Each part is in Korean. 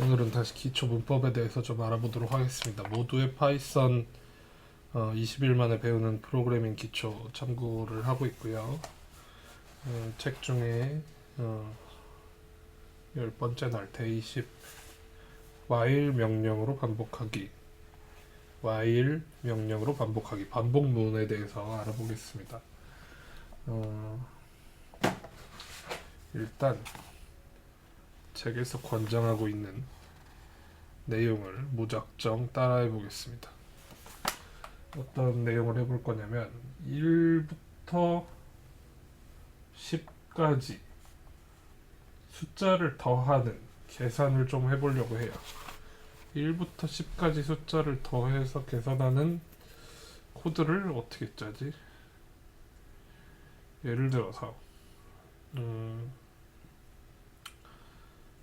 오늘은 다시 기초 문법에 대해서 좀 알아보도록 하겠습니다. 모두의 파이썬 20일 만에 배우는 프로그래밍 기초 참고를 하고 있고요. 책 중에 10번째 날 데이 10 while 명령으로 반복하기 반복문에 대해서 알아보겠습니다. 일단 책에서 권장하고 있는 내용을 무작정 따라해 보겠습니다. 어떤 내용을 해볼 거냐면 1부터 10까지 숫자를 더하는 계산을 좀 해보려고 해요. 1부터 10까지 숫자를 더해서 계산하는 코드를 어떻게 짜지? 예를 들어서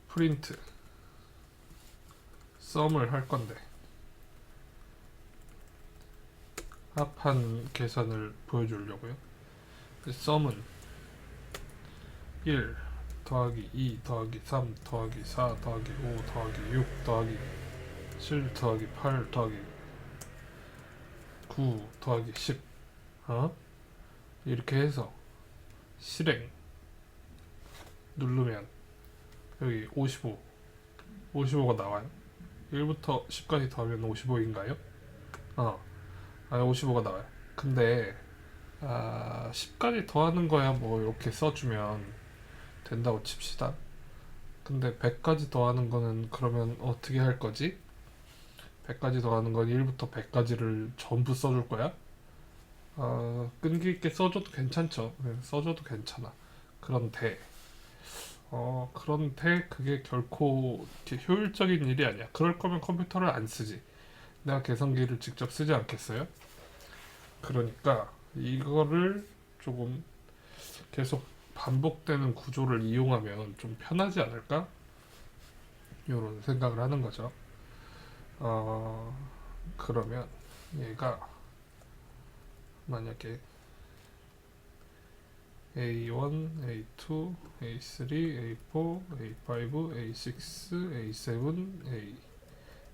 프린트 썸을 할 건데 합한 계산을 보여주려고요. 썸은 1 더하기 2 더하기 3 더하기 4 더하기 5 더하기 6 더하기 7 더하기 8 더하기 9 더하기 10 이렇게 해서 실행 누르면 여기 55가 나와요. 1부터 10까지 더하면 55인가요? 55가 나와요. 근데 10까지 더하는 거야 뭐 이렇게 써주면 된다고 칩시다. 근데 100까지 더하는 거는 그러면 어떻게 할 거지? 100까지 더하는 건 1부터 100까지를 전부 써줄 거야? 끈기 있게 써줘도 괜찮죠. 써줘도 괜찮아. 그런데 그게 결코 효율적인 일이 아니야. 그럴 거면 컴퓨터를 안 쓰지. 내가 계산기를 직접 쓰지 않겠어요? 그러니까 이거를 조금 계속 반복되는 구조를 이용하면 좀 편하지 않을까? 이런 생각을 하는 거죠. 그러면 얘가 만약에 A1, A2, A3, A4, A5, A6, A7,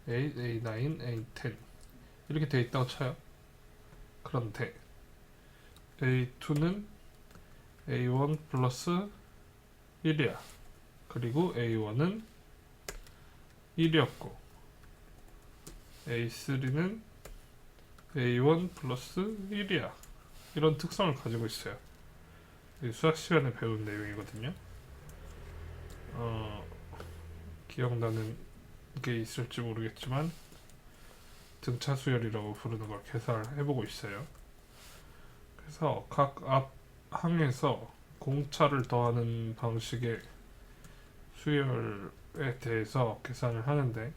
A8, A9, A10 이렇게 돼 있다고 쳐요. 그런데 A2는 A1 플러스 1이야. 그리고 A1은 1이었고 A3는 A1 플러스 1이야. 이런 특성을 가지고 있어요. 수학 시간에 배운 내용이거든요. 기억나는 게 있을지 모르겠지만 등차 수열이라고 부르는 걸 계산을 해보고 있어요. 그래서 각 앞 항에서 공차를 더하는 방식의 수열에 대해서 계산을 하는데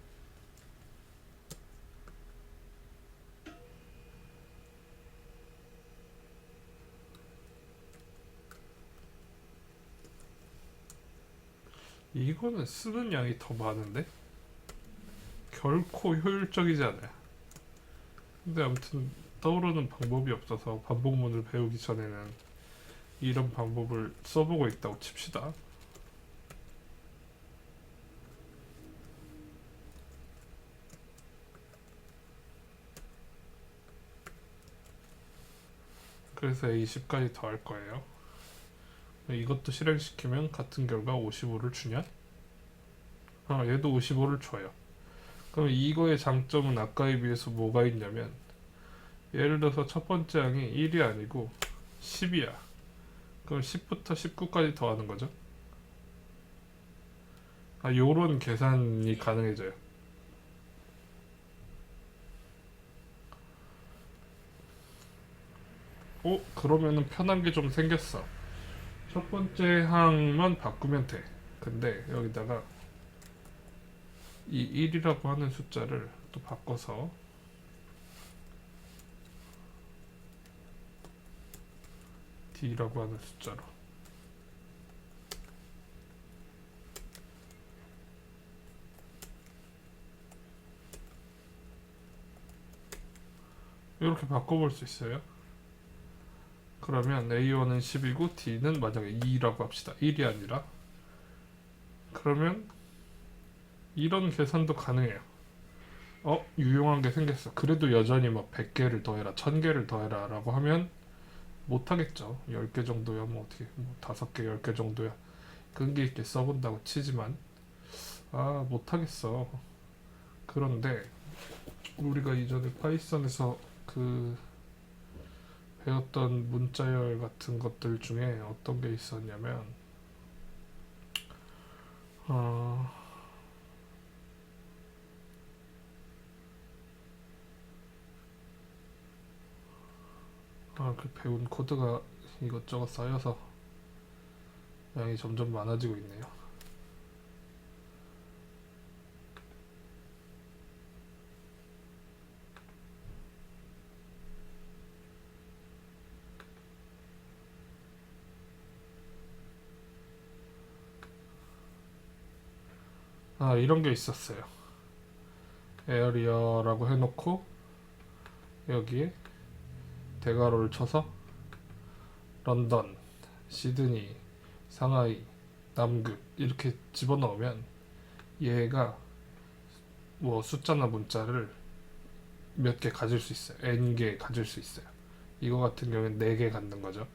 이거는 쓰는 양이 더 많은데 결코 효율적이지 않아요. 근데 아무튼 떠오르는 방법이 없어서 반복문을 배우기 전에는 이런 방법을 써보고 있다고 칩시다. 그래서 A10까지 더 할 거예요. 이것도 실행시키면 같은 결과 55를 주냐? 얘도 55를 줘요. 그럼 이거의 장점은 아까에 비해서 뭐가 있냐면 예를 들어서 첫 번째 항이 1이 아니고 10이야. 그럼 10부터 19까지 더하는 거죠. 요런 계산이 가능해져요. 그러면은 편한 게 좀 생겼어. 첫 번째 항만 바꾸면 돼. 근데 여기다가 이 1이라고 하는 숫자를 또 바꿔서 D라고 하는 숫자로 이렇게 바꿔볼 수 있어요. 그러면 A1은 10이고 D는 만약에 2라고 합시다. 1이 아니라 그러면 이런 계산도 가능해요. 유용한 게 생겼어. 그래도 여전히 뭐 100개를 더해라, 1000개를 더해라 라고 하면 못하겠죠. 10개 정도야 뭐 어떻게 뭐 5개, 10개 정도야 끈기 있게 써본다고 치지만 못하겠어. 그런데 우리가 이전에 파이썬에서 그 배웠던 문자열 같은 것들 중에 어떤 게 있었냐면 어, 그 배운 코드가 이것저것 쌓여서 양이 점점 많아지고 있네요. 이런 게 있었어요. 에어리어라고 해놓고 여기에 대괄호를 쳐서 런던, 시드니, 상하이, 남극 이렇게 집어넣으면 얘가 뭐 숫자나 문자를 몇 개 가질 수 있어요. n개 가질 수 있어요. 이거 같은 경우엔 4개 갖는 거죠.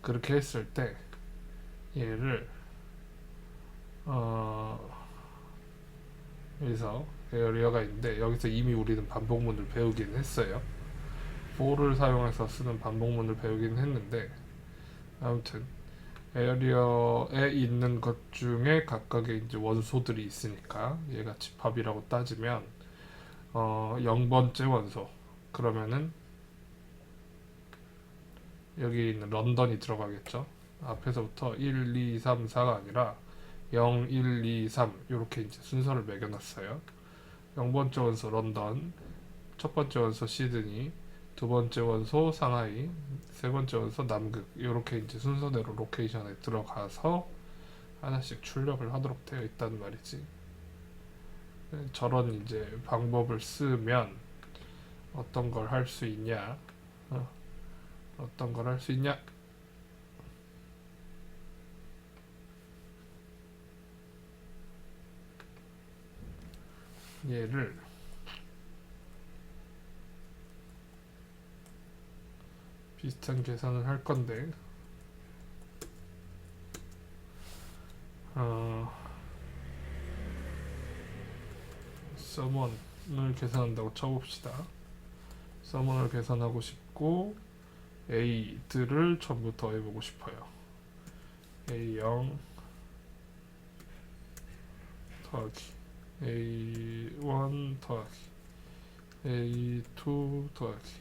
그렇게 했을 때 얘를 어, 여기서 에어리어가 있는데 여기서 이미 우리는 반복문을 배우긴 했어요. for를 사용해서 쓰는 반복문을 배우긴 했는데 아무튼 에어리어에 있는 것 중에 각각의 이제 원소들이 있으니까 얘가 집합이라고 따지면 0번째 원소 그러면은 여기 있는 런던이 들어가겠죠. 앞에서부터 1, 2, 3, 4가 아니라 0, 1, 2, 3 이렇게 이제 순서를 매겨놨어요. 0번째 원소 런던, 첫 번째 원소 시드니, 두 번째 원소 상하이, 세 번째 원소 남극 이렇게 이제 순서대로 로케이션에 들어가서 하나씩 출력을 하도록 되어 있단 말이지. 저런 이제 방법을 쓰면 어떤 걸 할 수 있냐? 어떤 걸 할 수 있냐? 얘를 비슷한 계산을 할 건데 서먼을 계산한다고 쳐봅시다. 서먼을 계산하고 싶고 A들을 전부 더해보고 싶어요. A0 더하기 A1 더하기 A2 더하기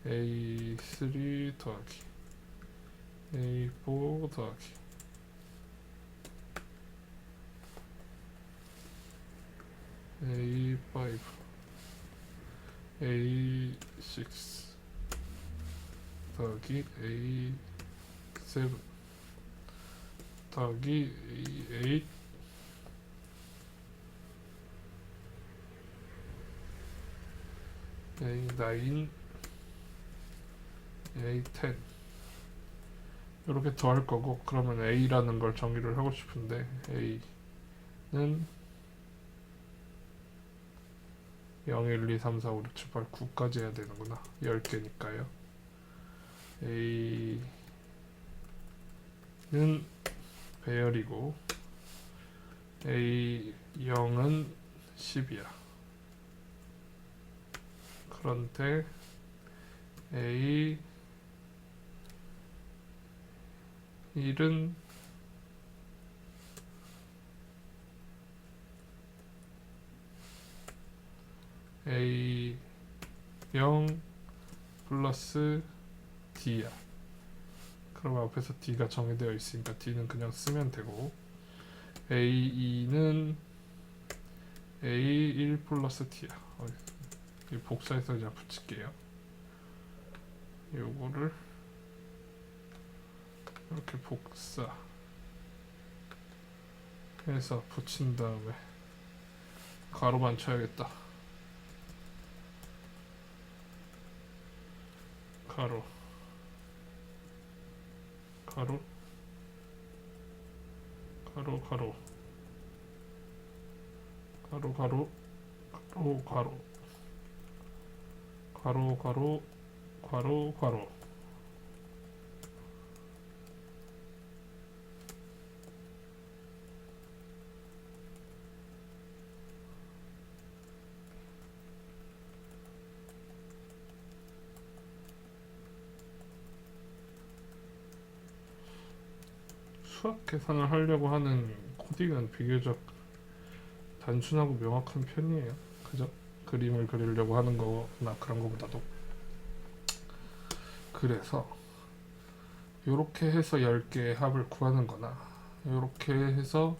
A3 더하기 A4 더하기 A5 A6 더하기 A7 더하기 A8 A9 A10 이렇게 더할 거고 그러면 A라는 걸 정의를 하고 싶은데 A는 0, 1, 2, 3, 4, 5, 6, 7, 8, 9까지 해야 되는구나. 10개니까요. A는 배열이고 A0은 10이야. 그런데 A1은 A0 플러스 D야. 그럼 앞에서 D가 정해되어 있으니까 D는 그냥 쓰면 되고 A2는 A1 플러스 T야. 복사해서 그냥 붙일게요. 요거를 이렇게 복사 해서 붙인 다음에 가로만 쳐야겠다. 가로 가로 가로 가로 가로 가로 가로 가로 가로 가로 가로 가로. 수학 계산을 하려고 하는 코딩은 비교적 단순하고 명확한 편이에요. 그죠? 그림을 그리려고 하는 거나 그런 거보다도. 그래서 이렇게 해서 10개의 합을 구하는 거나 이렇게 해서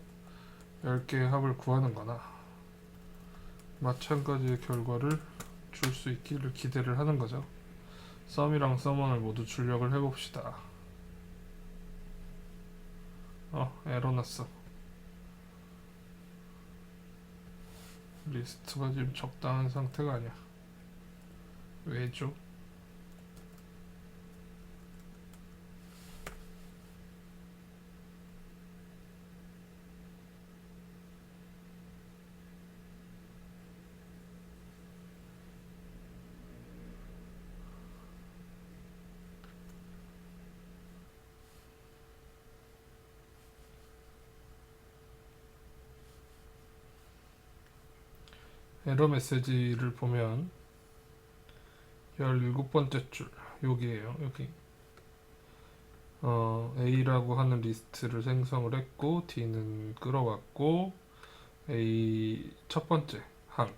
10개의 합을 구하는 거나 마찬가지의 결과를 줄 수 있기를 기대를 하는 거죠. 썸이랑 썸원을 모두 출력을 해봅시다. 에러 났어. 리스트가 지금 적당한 상태가 아니야. 왜죠? 에러 메시지를 보면 17번째 줄 여기에요. 여기 A라고 하는 리스트를 생성을 했고 D는 끌어왔고 A 첫 번째 항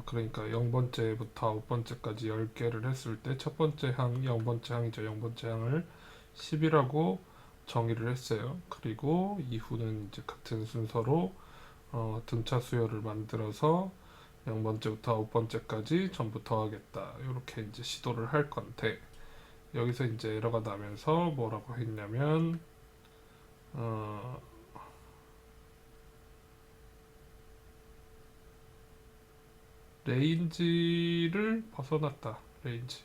그러니까 0번째부터 9번째까지 10개를 했을 때 첫 번째 항 0번째 항이죠. 0번째 항을 10이라고 정의를 했어요. 그리고 이후는 이제 같은 순서로 등차 수열을 만들어서 0번째부터 9번째까지 전부 더하겠다. 이렇게 이제 시도를 할 건데 여기서 이제 에러가 나면서 뭐라고 했냐면 레인지를 벗어났다. 레인지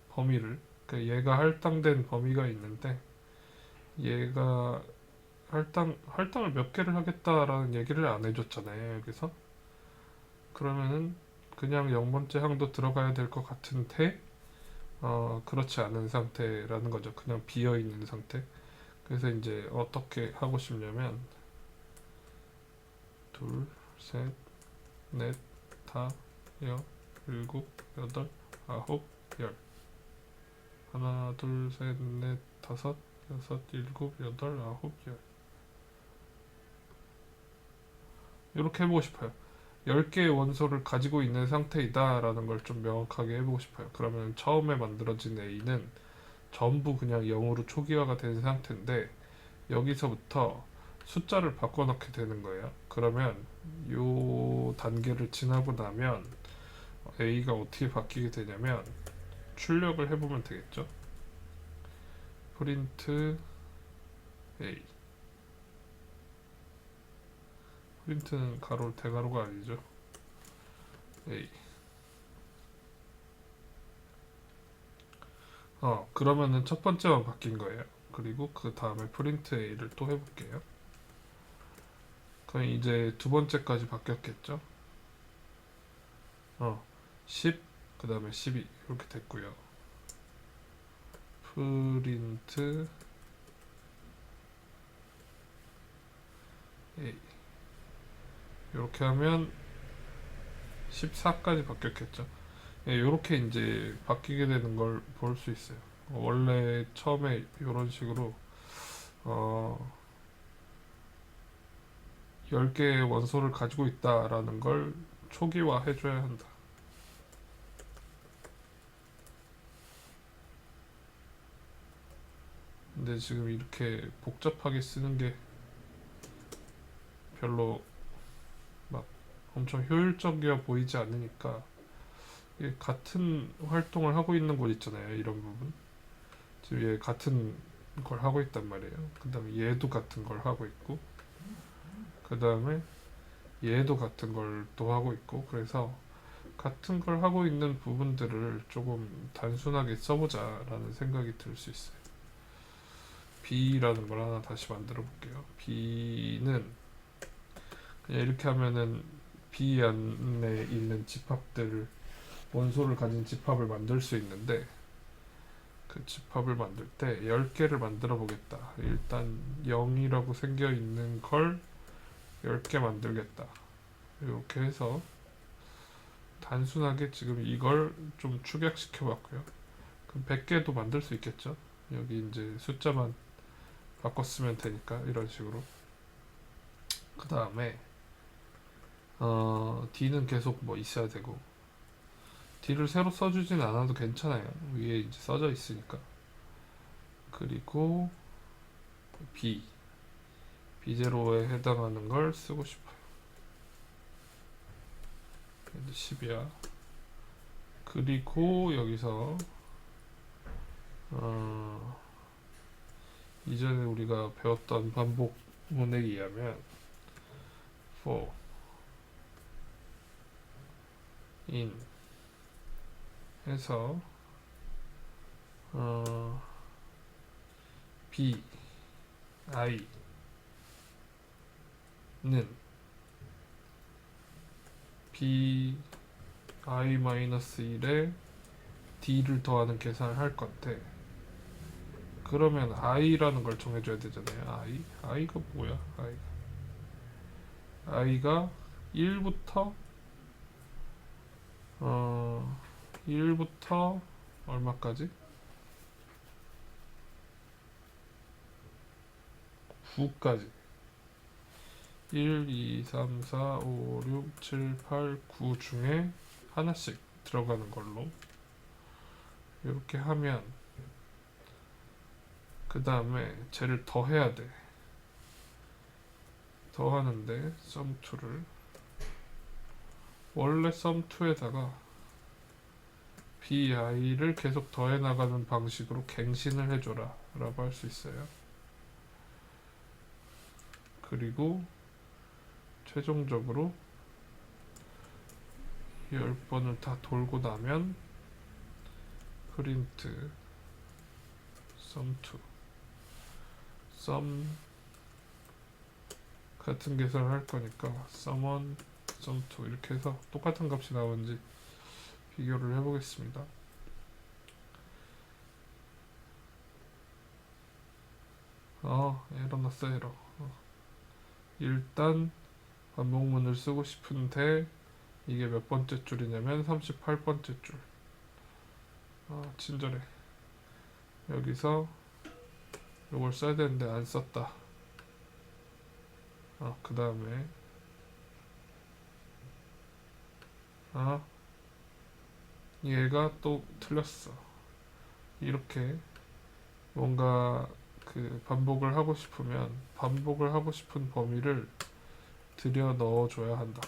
범위를. 그러니까 얘가 할당된 범위가 있는데 얘가 할당을 몇 개를 하겠다라는 얘기를 안 해줬잖아요. 여기서 그러면은 그냥 0번째 항도 들어가야 될 것 같은데 그렇지 않은 상태라는 거죠. 그냥 비어 있는 상태. 그래서 이제 어떻게 하고 싶냐면 둘, 셋, 넷, 다, 여, 일곱, 여덟, 아홉, 열. 하나, 둘, 셋, 넷, 다섯, 여섯, 일곱, 여덟, 아홉, 열. 이렇게 해보고 싶어요. 10개의 원소를 가지고 있는 상태이다 라는 걸 좀 명확하게 해보고 싶어요. 그러면 처음에 만들어진 A는 전부 그냥 0으로 초기화가 된 상태인데 여기서부터 숫자를 바꿔넣게 되는 거예요. 그러면 이 단계를 지나고 나면 A가 어떻게 바뀌게 되냐면 출력을 해보면 되겠죠. 프린트 A. 프린트는 가로 대가로가 아니죠. A. 그러면은 첫 번째만 바뀐 거예요. 그리고 그 다음에 프린트 A를 또 해볼게요. 그럼 이제 두 번째까지 바뀌었겠죠? 10, 그 다음에 12 이렇게 됐고요. 프린트 A 이렇게 하면 14까지 바뀌었겠죠. 예, 이렇게 이제 바뀌게 되는 걸 볼 수 있어요. 원래 처음에 이런 식으로 10개의 원소를 가지고 있다라는 걸 초기화 해줘야 한다. 근데 지금 이렇게 복잡하게 쓰는 게 별로 막 엄청 효율적이어 보이지 않으니까 같은 활동을 하고 있는 곳 있잖아요. 이런 부분. 지금 얘 같은 걸 하고 있단 말이에요. 그 다음에 얘도 같은 걸 하고 있고 그 다음에 얘도 같은 걸 또 하고 있고 그래서 같은 걸 하고 있는 부분들을 조금 단순하게 써보자라는 생각이 들 수 있어요. B라는 걸 하나 다시 만들어 볼게요. B는 그냥 이렇게 하면은 B 안에 있는 집합들을 원소를 가진 집합을 만들 수 있는데 그 집합을 만들 때 10개를 만들어 보겠다. 일단 0이라고 생겨 있는 걸 10개 만들겠다. 이렇게 해서 단순하게 지금 이걸 좀 축약시켜 봤고요. 그럼 100개도 만들 수 있겠죠? 여기 이제 숫자만 바꿨으면 되니까 이런 식으로. 그 다음에 D는 계속 뭐 있어야 되고 D를 새로 써주진 않아도 괜찮아요. 위에 이제 써져 있으니까. 그리고 B B0에 해당하는 걸 쓰고 싶어요. 10이야. 그리고 여기서 이전에 우리가 배웠던 반복문에 의하면 for in 해서 b i는 b i-1에 d를 더하는 계산을 할 건데 그러면 i라는 걸 정해줘야 되잖아요. i가 뭐야? i가 1부터 1부터 얼마까지? 9까지 1, 2, 3, 4, 5, 6, 7, 8, 9 중에 하나씩 들어가는 걸로 이렇게 하면 그 다음에 쟤를 더해야 돼. 더하는데 sum2를 원래 sum2에다가 bi를 계속 더해 나가는 방식으로 갱신을 해줘라 라고 할 수 있어요. 그리고 최종적으로 10번을 다 돌고 나면 print sum2 sum 같은 계산을 할 거니까 sum1 sum2 이렇게 해서 똑같은 값이 나오는지 비교를 해보겠습니다. 에러 났어. 에러. 일단 반복문을 쓰고 싶은데 이게 몇 번째 줄이냐면 38번째 줄. 친절해. 여기서 이걸 써야 되는데 안 썼다. 그 다음에 얘가 또 틀렸어. 이렇게 뭔가 그 반복을 하고 싶으면 반복을 하고 싶은 범위를 들여 넣어줘야 한다.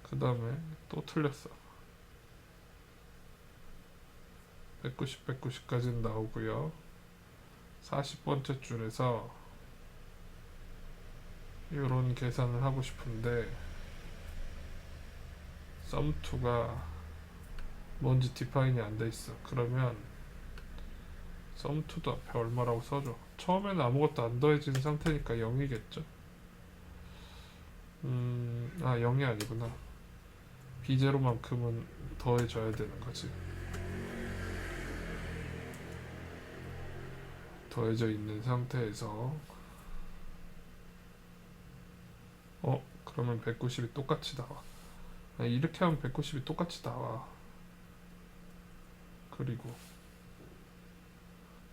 그 다음에 또 틀렸어. 190, 190까지는 나오고요. 40번째 줄에서 이런 계산을 하고 싶은데 sum2가 뭔지 디파인이 안 돼 있어. 그러면 sum2도 앞에 얼마라고 써줘. 처음에는 아무것도 안 더해진 상태니까 0이겠죠. 0이 아니구나. B0만큼은 더해줘야 되는 거지. 더해져 있는 상태에서 그러면 190이 똑같이 나와. 이렇게 하면 190이 똑같이 나와. 그리고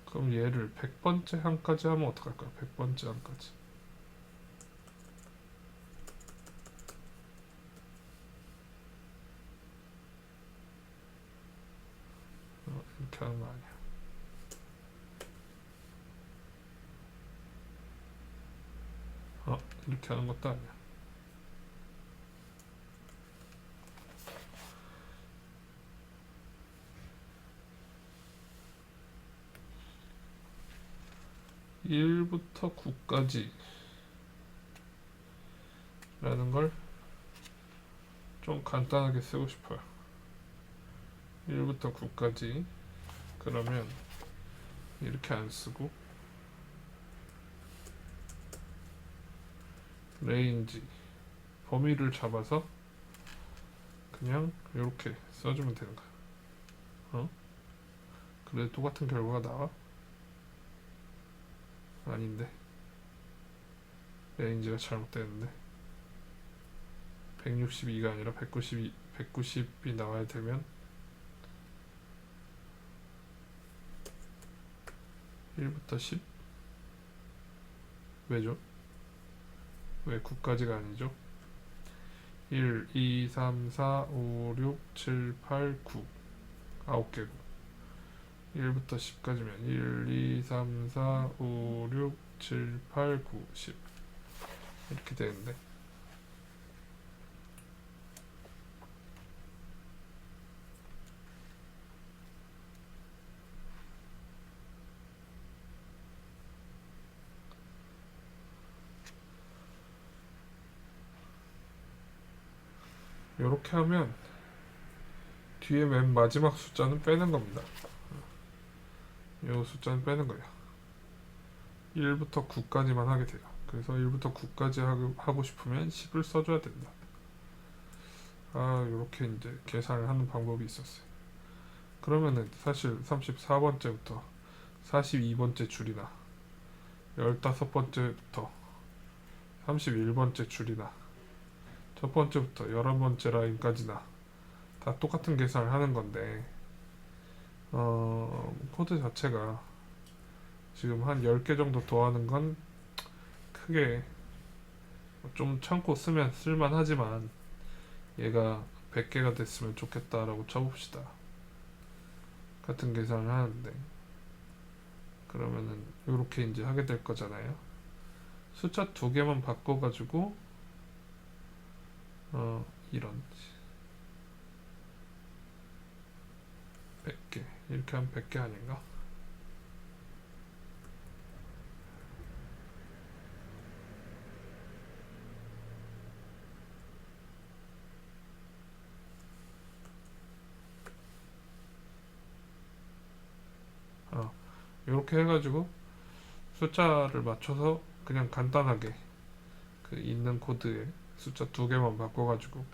그럼 얘를 100번째 항까지 하면 어떡할 거야? 100번째 항까지. 이렇게 하는 거 아니야. 이렇게 하는 것도 아니야. (1부터 9까지) 라는 걸 좀 간단하게 쓰고 싶어요. 1부터 9까지 그러면 이렇게 안 쓰고 레인지 범위를 잡아서 그냥 이렇게 써주면 되는 거야. 어? 그래 똑같은 결과가 나와? 아닌데 레인지가 잘못되는데 162가 아니라 190이 나와야 되면 1부터 10? 왜죠? 왜 9까지가 아니죠? 1, 2, 3, 4, 5, 6, 7, 8, 9 9개고 1부터 10까지면 1, 2, 3, 4, 5, 6, 7, 8, 9, 10 이렇게 되는데 이렇게 하면 뒤에 맨 마지막 숫자는 빼는 겁니다. 이 숫자는 빼는 거예요. 1부터 9까지만 하게 돼요. 그래서 1부터 9까지 하고 싶으면 10을 써줘야 된다. 이렇게 이제 계산을 하는 방법이 있었어요. 그러면은 사실 34번째부터 42번째 줄이나 15번째부터 31번째 줄이나 첫 번째부터 11번째 라인까지나 다 똑같은 계산을 하는 건데 코드 자체가 지금 한 10개 정도 더하는 건 크게 좀 참고 쓰면 쓸만하지만 얘가 100개가 됐으면 좋겠다라고 쳐봅시다. 같은 계산을 하는데 그러면은 이렇게 이제 하게 될 거잖아요. 숫자 2개만 바꿔가지고 이런 100개 이렇게 하면 100개 아닌가? 이렇게 해가지고 숫자를 맞춰서 그냥 간단하게 그 있는 코드에 숫자 2개만 바꿔가지고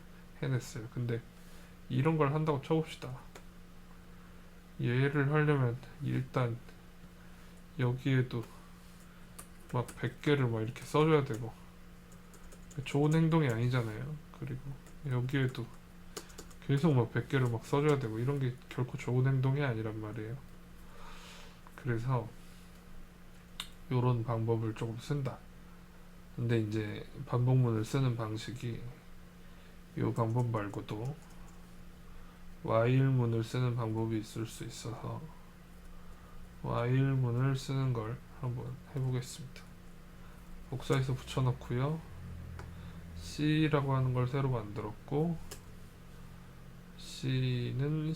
해냈어요. 근데 이런 걸 한다고 쳐봅시다. 얘를 하려면 일단 여기에도 막 100개를 막 이렇게 써줘야 되고 좋은 행동이 아니잖아요. 그리고 여기에도 계속 막 100개를 막 써줘야 되고 이런 게 결코 좋은 행동이 아니란 말이에요. 그래서 요런 방법을 조금 쓴다. 근데 이제 반복문을 쓰는 방식이 요 방법 말고도 while문을 쓰는 방법이 있을 수 있어서 while문을 쓰는 걸 한번 해보겠습니다. 복사해서 붙여넣고요. C라고 하는 걸 새로 만들었고 C는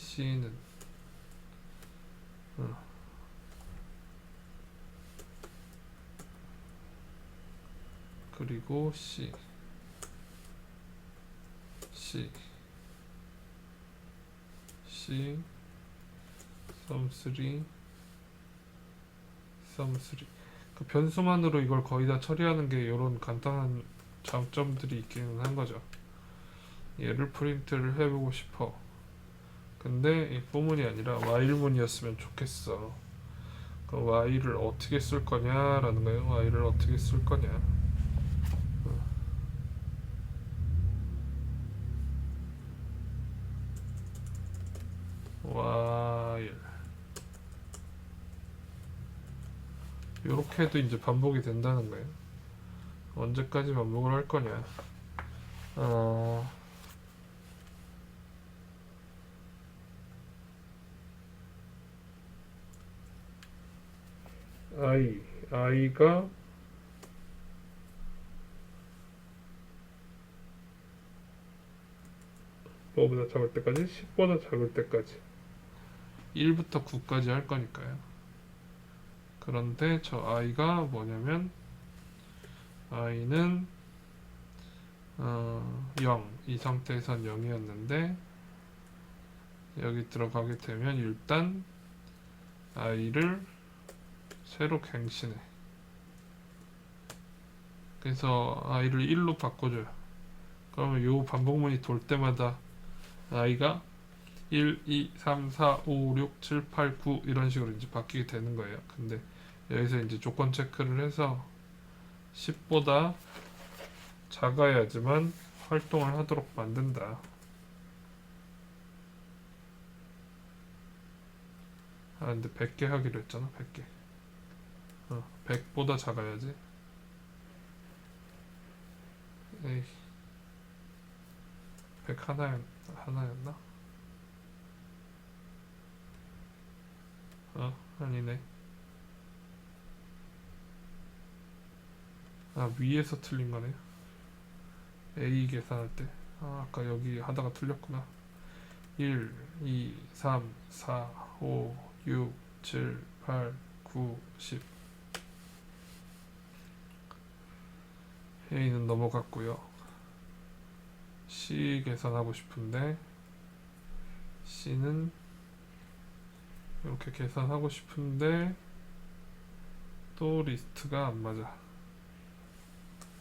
그리고 C sum3 그 변수만으로 이걸 거의 다 처리하는 게 이런 간단한 장점들이 있기는 한 거죠. 얘를 프린트를 해보고 싶어. 근데 이 for문이 아니라 while문이었으면 좋겠어. 그럼 while을 어떻게 쓸 거냐라는 거예요. while을 어떻게 쓸 거냐. while 이렇게 해도 이제 반복이 된다는 거예요. 언제까지 반복을 할 거냐. i가 뭐보다 작을 때까지 10보다 작을 때까지 1부터 9까지 할 거니까요. 그런데 저 i가 뭐냐면 i는 0, 이 상태에선 0이었는데 여기 들어가게 되면 일단 i를 새로 갱신해. 그래서 i를 1로 바꿔줘요. 그러면 요 반복문이 돌 때마다 i가 1, 2, 3, 4, 5, 6, 7, 8, 9 이런 식으로 이제 바뀌게 되는 거예요. 근데 여기서 이제 조건 체크를 해서 10보다 작아야지만 활동을 하도록 만든다. 아 근데 100개 하기로 했잖아. 100개. 100보다 작아야지. 에이, 100 하나였나? 아니네. 아 위에서 틀린 거네. A 계산할 때. 아까 여기 하다가 틀렸구나. 1, 2, 3, 4, 5, 6, 7, 8, 9, 10. A는 넘어갔고요. C 계산하고 싶은데 C는 이렇게 계산하고 싶은데 또 리스트가 안 맞아.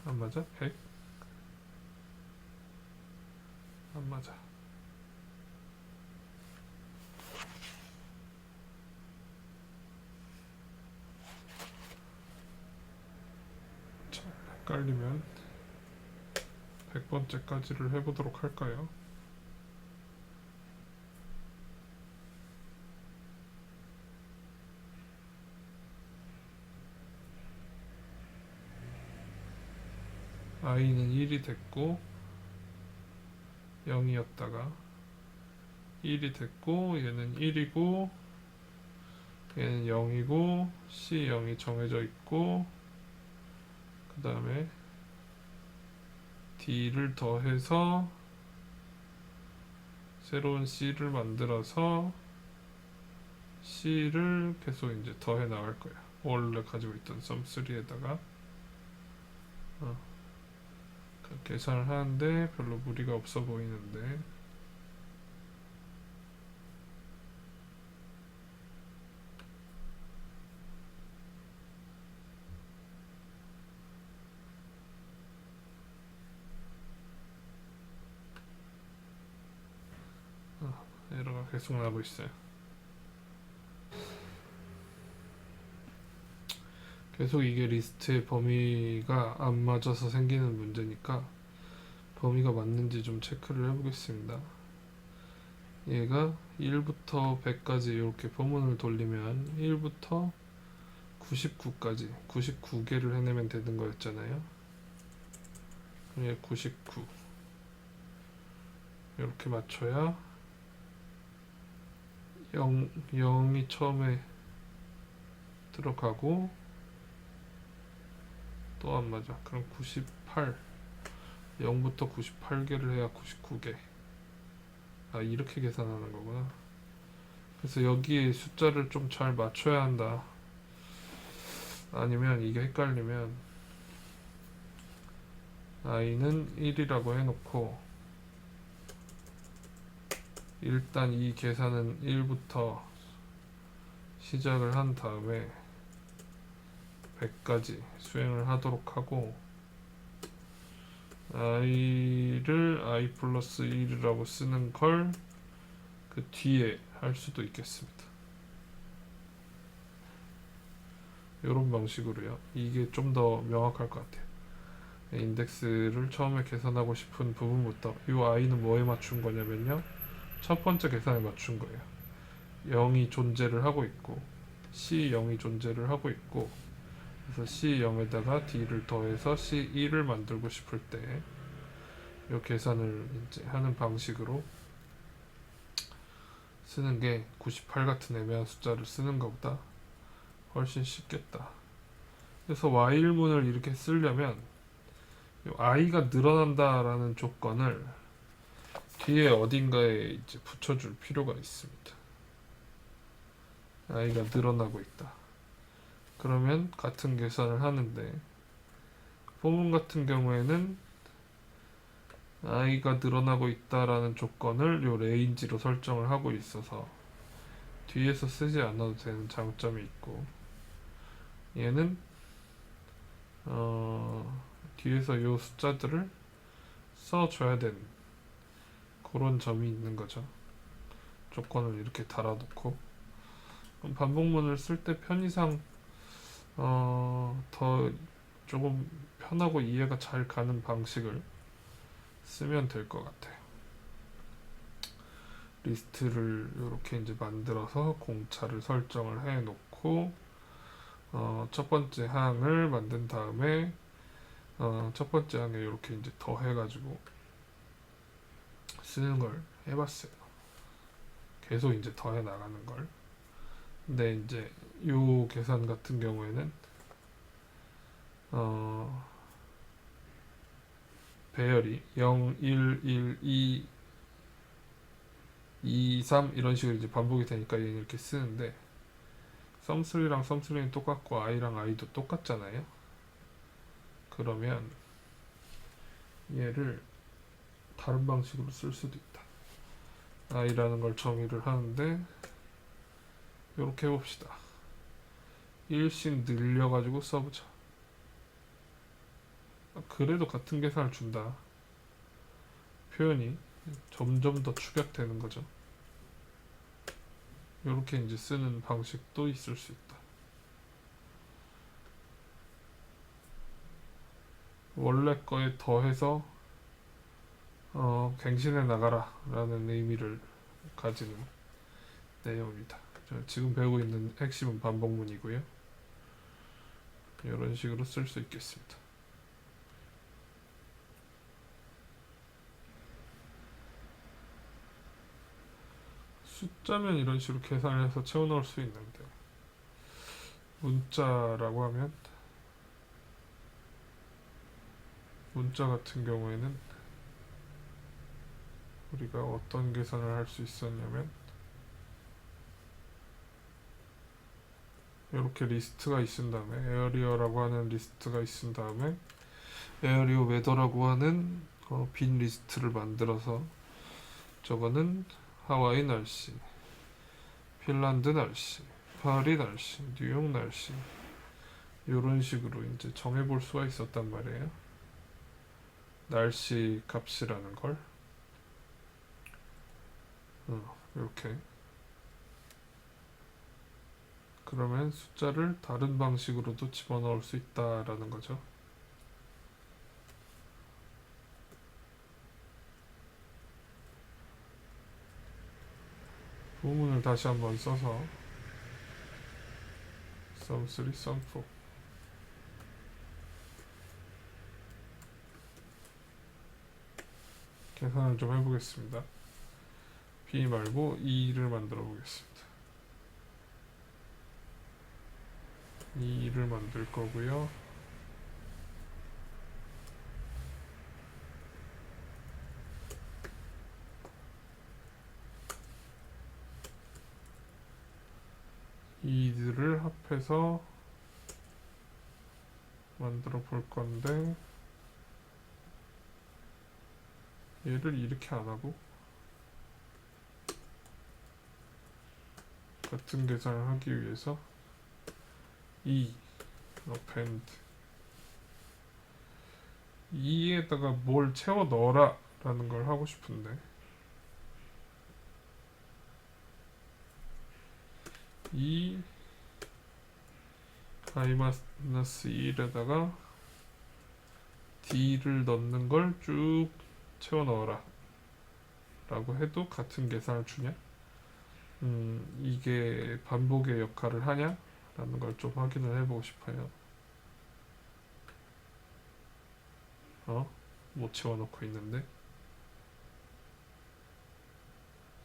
안 맞아? 100? 안 맞아. 참 헷갈리면 100번째까지를 해보도록 할까요? i는 1이 됐고 0이었다가 1이 됐고 얘는 1이고 얘는 0이고 C 0이 정해져 있고 그 다음에 D를 더해서 새로운 C를 만들어서 C를 계속 이제 더해 나갈 거야. 원래 가지고 있던 sum3에다가 계산을 하는데 별로 무리가 없어 보이는데 에러가 계속 나고 있어요. 계속 이게 리스트의 범위가 안 맞아서 생기는 문제니까 범위가 맞는지 좀 체크를 해보겠습니다. 얘가 1부터 100까지 이렇게 포문을 돌리면 1부터 99까지 99개를 해내면 되는 거였잖아요. 얘 99 이렇게 맞춰야 0이 처음에 들어가고 또 안 맞아. 그럼 98 0부터 98개를 해야 99개. 이렇게 계산하는 거구나. 그래서 여기에 숫자를 좀 잘 맞춰야 한다. 아니면 이게 헷갈리면 i는 1이라고 해놓고 일단 이 계산은 1부터 시작을 한 다음에 100까지 수행을 하도록 하고 i를 i 플러스 1이라고 쓰는 걸 그 뒤에 할 수도 있겠습니다. 이런 방식으로요. 이게 좀 더 명확할 것 같아요. 인덱스를 처음에 계산하고 싶은 부분부터 이 i는 뭐에 맞춘 거냐면요. 첫 번째 계산에 맞춘 거예요. 0이 존재를 하고 있고 C0이 존재를 하고 있고 그래서 C0에다가 D를 더해서 C1을 만들고 싶을 때 이 계산을 이제 하는 방식으로 쓰는 게 98 같은 애매한 숫자를 쓰는 것보다 훨씬 쉽겠다. 그래서 while문을 이렇게 쓰려면 i가 늘어난다라는 조건을 뒤에 어딘가에 이제 붙여줄 필요가 있습니다. i가 늘어나고 있다. 그러면 같은 계산을 하는데 포문 같은 경우에는 i가 늘어나고 있다라는 조건을 요 레인지로 설정을 하고 있어서 뒤에서 쓰지 않아도 되는 장점이 있고 얘는 뒤에서 요 숫자들을 써줘야 되는 그런 점이 있는 거죠. 조건을 이렇게 달아놓고. 그럼 반복문을 쓸 때 편의상 더 조금 편하고 이해가 잘 가는 방식을 쓰면 될 것 같아요. 리스트를 이렇게 이제 만들어서 공차를 설정을 해 놓고 첫 번째 항을 만든 다음에 첫 번째 항에 이렇게 이제 더 해가지고 쓰는 걸 해봤어요. 계속 이제 더해 나가는 걸. 근데 이제 요 계산 같은 경우에는 배열이 0, 1, 1, 2, 2, 3 이런 식으로 이제 반복이 되니까 얘는 이렇게 쓰는데 썸3랑 썸3는 똑같고 i랑 i도 똑같잖아요. 그러면 얘를 다른 방식으로 쓸 수도 있다. i라는 걸 정의를 하는데 이렇게 해봅시다. 1씩 늘려가지고 써보자. 그래도 같은 계산을 준다. 표현이 점점 더 축약되는 거죠. 이렇게 이제 쓰는 방식도 있을 수 있다. 원래 거에 더해서 갱신해 나가라 라는 의미를 가지는 내용입니다. 지금 배우고 있는 핵심은 반복문이고요. 이런 식으로 쓸 수 있겠습니다. 숫자면 이런 식으로 계산을 해서 채워 넣을 수 있는데 문자라고 하면 문자 같은 경우에는 우리가 어떤 계산을 할 수 있었냐면 이렇게 리스트가 있은 다음에 에어리어라고 하는 리스트가 있은 다음에 에어리어 웨더라고 하는 빈 리스트를 만들어서 저거는 하와이 날씨, 핀란드 날씨, 파리 날씨, 뉴욕 날씨 이런 식으로 이제 정해볼 수가 있었단 말이에요. 날씨 값이라는 걸 이렇게 그러면 숫자를 다른 방식으로도 집어넣을 수 있다라는 거죠. 부문을 다시 한번 써서 sum3, sum4 계산을 좀 해보겠습니다. B 말고 2를 만들어 보겠습니다. 2를 만들 거고요. 이들을 합해서 만들어 볼 건데 얘를 이렇게 안 하고 같은 계산을 하기 위해서 이 append 2에다가 뭘 채워 넣어라 라는 걸 하고 싶은데 이 i-1에다가 d를 넣는 걸 쭉 채워 넣어라 라고 해도 같은 계산을 주냐? 이게 반복의 역할을 하냐? 라는 걸 좀 확인을 해보고 싶어요. 못 채워놓고 있는데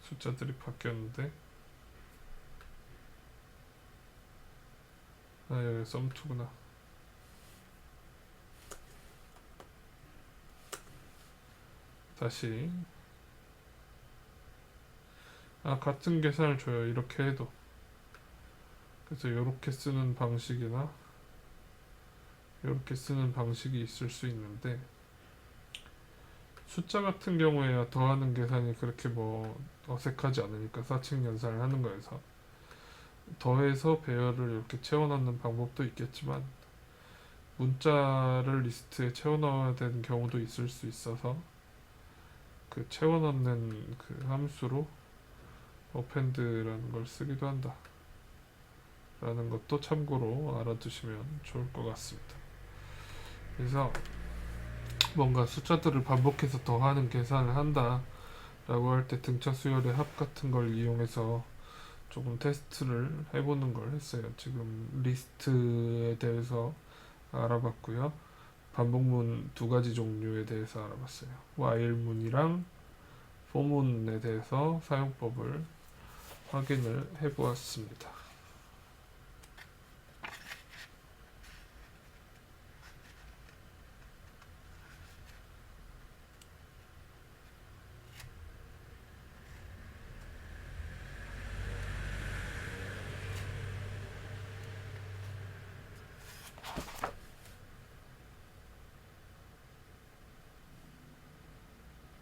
숫자들이 바뀌었는데 여기 sum2구나. 다시 같은 계산을 줘요. 이렇게 해도. 그래서 이렇게 쓰는 방식이나 이렇게 쓰는 방식이 있을 수 있는데 숫자 같은 경우에야 더하는 계산이 그렇게 뭐 어색하지 않으니까 사칙 연산을 하는 거여서 더해서 배열을 이렇게 채워 넣는 방법도 있겠지만 문자를 리스트에 채워 넣어야 되는 경우도 있을 수 있어서 그 채워 넣는 그 함수로 append라는 걸 쓰기도 한다 라는 것도 참고로 알아두시면 좋을 것 같습니다. 그래서 뭔가 숫자들을 반복해서 더하는 계산을 한다 라고 할 때 등차 수열의 합 같은 걸 이용해서 조금 테스트를 해보는 걸 했어요. 지금 리스트에 대해서 알아봤고요. 반복문 두 가지 종류에 대해서 알아봤어요. while문이랑 for문에 대해서 사용법을 확인을 해보았습니다.